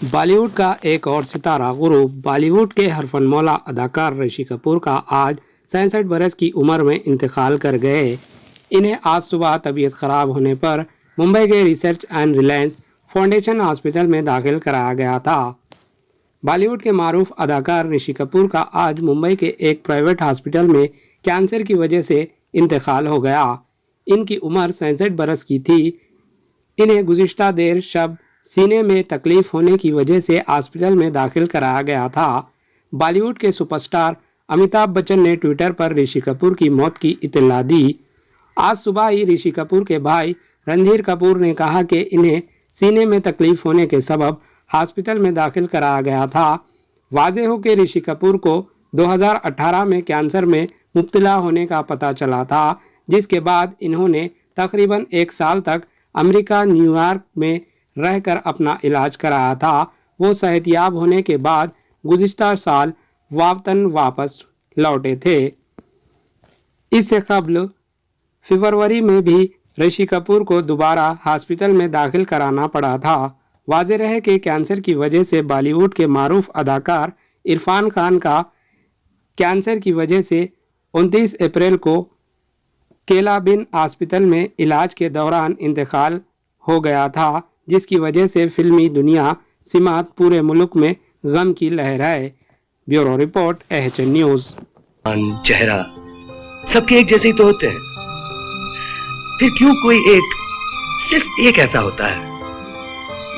बॉलीवुड का एक और सितारा गुरु बॉलीवुड के हरफनमौला अदाकार ऋषि कपूर का आज 67 बरस की उम्र में इंतकाल कर गए। इन्हें आज सुबह तबीयत खराब होने पर मुंबई के research and Reliance foundation hospital में दाखिल कराया गया था। बॉलीवुड के मारूफ अदाकार ऋषि कपूर का आज मुंबई के एक प्राइवेट हॉस्पिटल में कैंसर की वजह से इंतकाल हो गया। इनकी उम्र 67 बरस की थी। इन्हें गुज़िश्ता देर शब सीने में तकलीफ होने की वजह से हॉस्पिटल में दाखिल कराया गया था। बॉलीवुड के सुपरस्टार अमिताभ बच्चन ने ट्विटर पर ऋषि कपूर की मौत की इत्तला दी। आज सुबह ही ऋषि कपूर के भाई रणधीर कपूर ने कहा कि इन्हें सीने में तकलीफ होने के सबब हॉस्पिटल में दाखिल कराया गया था। वाज़ेह हो कि ऋषि कपूर को 2018 में कैंसर में मुब्तला होने का पता चला था, जिसके बाद इन्होंने तकरीबन 1 साल तक अमेरिका न्यूयॉर्क में रहकर अपना इलाज कराया था। वो सेहतयाब होने के बाद गुज़िश्ता साल वतन वापस लौटे थे। इससे कबल फरवरी में भी ऋषि कपूर को दोबारा हॉस्पिटल में दाखिल कराना पड़ा था। वाज़ेह रहे कि कैंसर की वजह से बॉलीवुड के मारूफ अदाकार इरफान खान का कैंसर की वजह से 29 अप्रैल को केलाबिन हॉस्पिटल में इलाज के दौरान इंतकाल हो गया था, जिसकी वजह से फिल्मी दुनिया सिमात पूरे मुल्क में गम की लहर है। Bureau report AHN news. चेहरा सबके एक जैसे ही तो होते हैं, फिर क्यों कोई एक, सिर्फ एक ऐसा होता है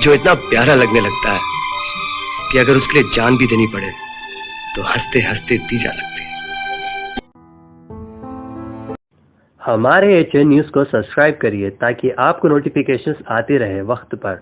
जो इतना प्यारा लगने लगता है कि अगर उसके लिए जान भी देनी पड़े तो हंसते हंसते दी जा सकती है। हमारे एएचएन न्यूज़ को सब्सक्राइब करिए ताकि आपको नोटिफिकेशंस आते रहे वक्त पर।